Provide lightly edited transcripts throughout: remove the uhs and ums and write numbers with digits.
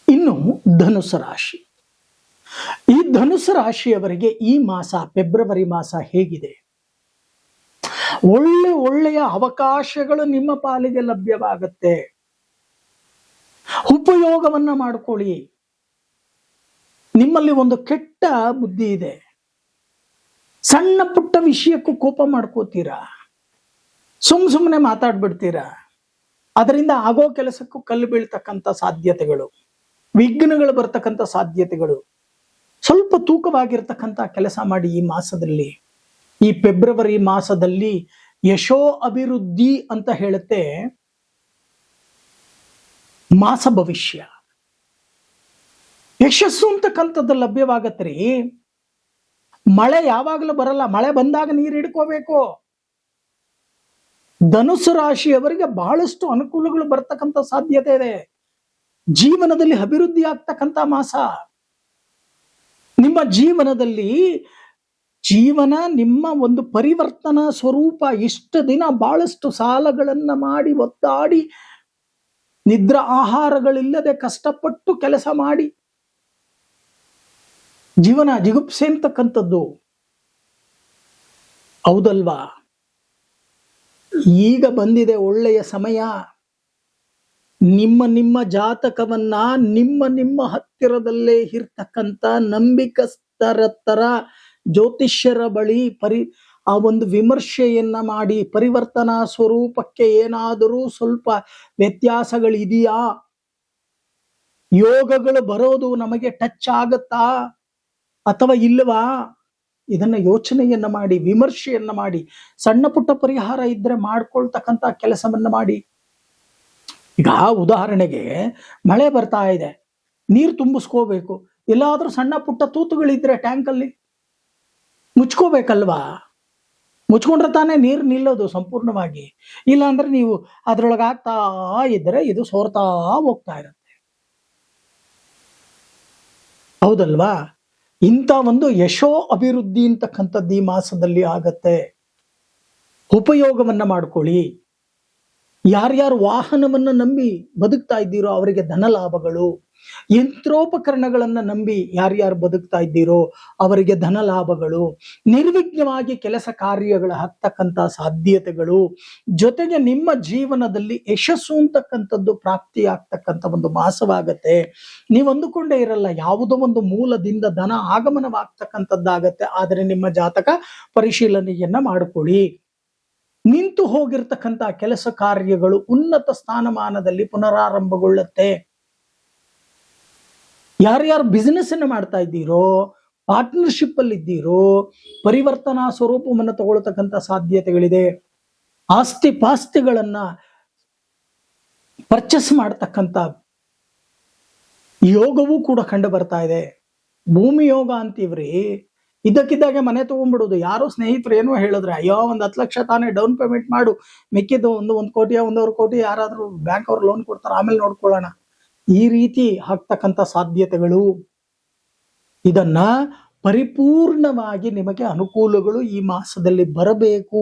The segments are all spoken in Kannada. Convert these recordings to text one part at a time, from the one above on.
ಇನ್ನು ಧನುಸು ರಾಶಿ. ಈ ಧನುಸು ರಾಶಿಯವರಿಗೆ ಈ ಮಾಸ, ಫೆಬ್ರವರಿ ಮಾಸ ಹೇಗಿದೆ? ಒಳ್ಳೆಯ ಅವಕಾಶಗಳು ನಿಮ್ಮ ಪಾಲಿಗೆ ಲಭ್ಯವಾಗುತ್ತೆ. ಉಪಯೋಗವನ್ನ ಮಾಡಿಕೊಳ್ಳಿ. ನಿಮ್ಮಲ್ಲಿ ಒಂದು ಕೆಟ್ಟ ಬುದ್ಧಿ ಇದೆ. ಸಣ್ಣ ಪುಟ್ಟ ವಿಷಯಕ್ಕೂ ಕೋಪ ಮಾಡ್ಕೋತೀರಾ, ಸುಮ್ಮನೆ ಮಾತಾಡ್ಬಿಡ್ತೀರಾ. ಅದರಿಂದ ಆಗೋ ಕೆಲಸಕ್ಕೂ ಕಲ್ಲು ಬೀಳ್ತಕ್ಕಂಥ ಸಾಧ್ಯತೆಗಳು, ವಿಘ್ನಗಳು ಬರ್ತಕ್ಕಂಥ ಸಾಧ್ಯತೆಗಳು. ಸ್ವಲ್ಪ ತೂಕವಾಗಿರ್ತಕ್ಕಂಥ ಕೆಲಸ ಮಾಡಿ. ಈ ಮಾಸದಲ್ಲಿ, ಈ ಫೆಬ್ರವರಿ ಮಾಸದಲ್ಲಿ ಯಶೋ ಅಭಿವೃದ್ಧಿ ಅಂತ ಹೇಳುತ್ತೆ ಮಾಸ ಭವಿಷ್ಯ. ಯಶಸ್ಸು ಅಂತಕ್ಕಂಥದ್ದು ಲಭ್ಯವಾಗತ್ರಿ. ಮಳೆ ಯಾವಾಗಲೂ ಬರಲ್ಲ, ಮಳೆ ಬಂದಾಗ ನೀರು ಹಿಡ್ಕೋಬೇಕು. ಧನುಸು ರಾಶಿಯವರಿಗೆ ಬಹಳಷ್ಟು ಅನುಕೂಲಗಳು ಬರ್ತಕ್ಕಂಥ ಸಾಧ್ಯತೆ ಇದೆ. ಜೀವನದಲ್ಲಿ ಅಭಿವೃದ್ಧಿ ಆಗ್ತಕ್ಕಂಥ ಮಾಸ. ನಿಮ್ಮ ಜೀವನದಲ್ಲಿ ನಿಮ್ಮ ಒಂದು ಪರಿವರ್ತನಾ ಸ್ವರೂಪ. ಇಷ್ಟು ದಿನ ಬಹಳಷ್ಟು ಸಾಲಗಳನ್ನ ಮಾಡಿ, ಒತ್ತಾಡಿ, ನಿದ್ರಾ ಆಹಾರಗಳಿಲ್ಲದೆ ಕಷ್ಟಪಟ್ಟು ಕೆಲಸ ಮಾಡಿ ಜೀವನ ಜಿಗುಪ್ಸೆ ಅಂತಕ್ಕಂಥದ್ದು ಹೌದಲ್ವಾ? ಈಗ ಬಂದಿದೆ ಒಳ್ಳೆಯ ಸಮಯ. ನಿಮ್ಮ ಜಾತಕವನ್ನ ನಿಮ್ಮ ಹತ್ತಿರದಲ್ಲೇ ಇರ್ತಕ್ಕಂಥ ನಂಬಿಕಸ್ಥರ ಜ್ಯೋತಿಷ್ಯರ ಬಳಿ ಆ ಒಂದು ವಿಮರ್ಶೆಯನ್ನ ಮಾಡಿ, ಪರಿವರ್ತನಾ ಸ್ವರೂಪಕ್ಕೆ ಏನಾದರೂ ಸ್ವಲ್ಪ ವ್ಯತ್ಯಾಸಗಳಿದೆಯಾ, ಯೋಗಗಳು ಬರೋದು ನಮಗೆ ಟಚ್ ಆಗತ್ತಾ ಅಥವಾ ಇಲ್ವಾ, ಇದನ್ನ ಯೋಚನೆಯನ್ನ ಮಾಡಿ, ವಿಮರ್ಶೆಯನ್ನ ಮಾಡಿ, ಸಣ್ಣ ಪುಟ್ಟ ಪರಿಹಾರ ಇದ್ರೆ ಮಾಡ್ಕೊಳ್ತಕ್ಕಂಥ ಕೆಲಸವನ್ನ ಮಾಡಿ. ಈಗ ಉದಾಹರಣೆಗೆ ಮಳೆ ಬರ್ತಾ ಇದೆ, ನೀರು ತುಂಬಿಸ್ಕೋಬೇಕು. ಎಲ್ಲಾದ್ರೂ ಸಣ್ಣ ಪುಟ್ಟ ತೂತುಗಳಿದ್ರೆ ಟ್ಯಾಂಕಲ್ಲಿ ಮುಚ್ಕೋಬೇಕಲ್ವಾ? ಮುಚ್ಕೊಂಡ್ರೆ ತಾನೇ ನೀರು ನಿಲ್ಲೋದು ಸಂಪೂರ್ಣವಾಗಿ. ಇಲ್ಲ ಅಂದ್ರೆ ನೀವು ಅದ್ರೊಳಗೆ ಆಗ್ತಾ ಇದ್ರೆ ಇದು ಸೋರ್ತಾ ಹೋಗ್ತಾ ಇರುತ್ತೆ, ಹೌದಲ್ವಾ? ಇಂಥ ಒಂದು ಯಶೋ ಅಭಿವೃದ್ಧಿ ಅಂತಕ್ಕಂಥದ್ದು ಈ ಮಾಸದಲ್ಲಿ ಆಗತ್ತೆ. ಉಪಯೋಗವನ್ನ ಮಾಡ್ಕೊಳ್ಳಿ. ಯಾರ್ಯಾರು ವಾಹನವನ್ನ ನಂಬಿ ಬದುಕ್ತಾ ಇದ್ದೀರೋ ಅವರಿಗೆ ಧನ ಲಾಭಗಳು. ಯಂತ್ರೋಪಕರಣಗಳನ್ನ ನಂಬಿ ಯಾರ್ಯಾರು ಬದುಕ್ತಾ ಇದ್ದೀರೋ ಅವರಿಗೆ ಧನ ಲಾಭಗಳು. ನಿರ್ವಿಘ್ನವಾಗಿ ಕೆಲಸ ಕಾರ್ಯಗಳು ಆಗ್ತಕ್ಕಂಥ ಸಾಧ್ಯತೆಗಳು. ಜೊತೆಗೆ ನಿಮ್ಮ ಜೀವನದಲ್ಲಿ ಯಶಸ್ಸು ಅಂತಕ್ಕಂಥದ್ದು ಪ್ರಾಪ್ತಿ ಆಗ್ತಕ್ಕಂಥ ಒಂದು ಮಾಸವಾಗತ್ತೆ. ನೀವು ಅಂದುಕೊಂಡೇ ಇರಲ್ಲ, ಯಾವುದೋ ಒಂದು ಮೂಲದಿಂದ ಧನ ಆಗಮನವಾಗ್ತಕ್ಕಂಥದ್ದಾಗತ್ತೆ. ಆದರೆ ನಿಮ್ಮ ಜಾತಕ ಪರಿಶೀಲನೆಯನ್ನ ಮಾಡಿಕೊಳ್ಳಿ. ನಿಂತು ಹೋಗಿರ್ತಕ್ಕಂಥ ಕೆಲಸ ಕಾರ್ಯಗಳು ಉನ್ನತ ಸ್ಥಾನಮಾನದಲ್ಲಿ ಪುನರಾರಂಭಗೊಳ್ಳುತ್ತೆ. ಯಾರ್ಯಾರು ಬಿಸಿನೆಸ್ ಅನ್ನು ಮಾಡ್ತಾ ಇದ್ದೀರೋ, ಪಾರ್ಟ್ನರ್ಶಿಪ್ ಅಲ್ಲಿ ಇದ್ದೀರೋ, ಪರಿವರ್ತನಾ ಸ್ವರೂಪವನ್ನು ತಗೊಳ್ತಕ್ಕಂಥ ಸಾಧ್ಯತೆಗಳಿದೆ. ಆಸ್ತಿ ಪಾಸ್ತಿಗಳನ್ನ ಪರ್ಚೇಸ್ ಮಾಡ್ತಕ್ಕಂಥ ಯೋಗವೂ ಕೂಡ ಕಂಡು ಬರ್ತಾ ಇದೆ. ಭೂಮಿ ಯೋಗ ಅಂತೀವ್ರಿ. ಇದ್ದಕ್ಕಿದ್ದಾಗೆ ಮನೆ ತಗೊಂಡ್ಬಿಡುದು. ಯಾರೋ ಸ್ನೇಹಿತರು ಏನೋ ಹೇಳಿದ್ರೆ, ಅಯ್ಯೋ 10 ಲಕ್ಷ ತಾನೇ ಡೌನ್ ಪೇಮೆಂಟ್ ಮಾಡು, ಮಿಕ್ಕಿದ್ದು 1 ಕೋಟಿ 1.5 ಕೋಟಿ ಯಾರಾದ್ರೂ ಬ್ಯಾಂಕ್ ಅವ್ರು ಲೋನ್ ಕೊಡ್ತಾರೆ, ಆಮೇಲೆ ನೋಡ್ಕೊಳ್ಳೋಣ. ಈ ರೀತಿ ಆಗ್ತಕ್ಕಂಥ ಸಾಧ್ಯತೆಗಳು. ಇದನ್ನ ಪರಿಪೂರ್ಣವಾಗಿ ನಿಮಗೆ ಅನುಕೂಲಗಳು ಈ ಮಾಸದಲ್ಲಿ ಬರಬೇಕು.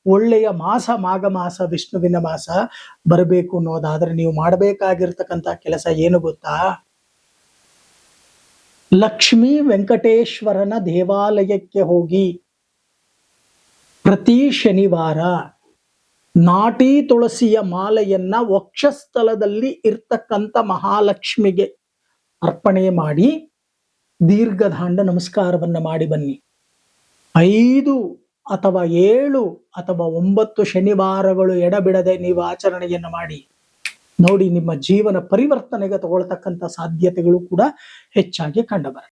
ಒಳ್ಳೆಯ ಮಾಸ ಮಾಘ ಮಾಸ, ವಿಷ್ಣುವಿನ ಮಾಸ ಬರಬೇಕು ಅನ್ನೋದಾದ್ರೆ ನೀವು ಮಾಡಬೇಕಾಗಿರ್ತಕ್ಕಂಥ ಕೆಲಸ ಏನು ಗೊತ್ತಾ? ಲಕ್ಷ್ಮೀ ವೆಂಕಟೇಶ್ವರನ ದೇವಾಲಯಕ್ಕೆ ಹೋಗಿ ಪ್ರತಿ ಶನಿವಾರ ನಾಟಿ ತುಳಸಿಯ ಮಾಲೆಯನ್ನ ವಕ್ಷಸ್ಥಲದಲ್ಲಿ ಇರ್ತಕ್ಕಂಥ ಮಹಾಲಕ್ಷ್ಮಿಗೆ ಅರ್ಪಣೆ ಮಾಡಿ ದೀರ್ಘದಾಂಡ ನಮಸ್ಕಾರವನ್ನ ಮಾಡಿ ಬನ್ನಿ. 5 ಅಥವಾ 7 ಅಥವಾ 9 ಶನಿವಾರಗಳು ಎಡಬಿಡದೆ ನೀವು ಆಚರಣೆಯನ್ನ ಮಾಡಿ ನೋಡಿ. ನಿಮ್ಮ ಜೀವನ ಪರಿವರ್ತನೆಗೆ ತಗೊಳ್ತಕ್ಕಂಥ ಸಾಧ್ಯತೆಗಳು ಕೂಡ ಹೆಚ್ಚಾಗಿ ಕಂಡುಬರುತ್ತೆ.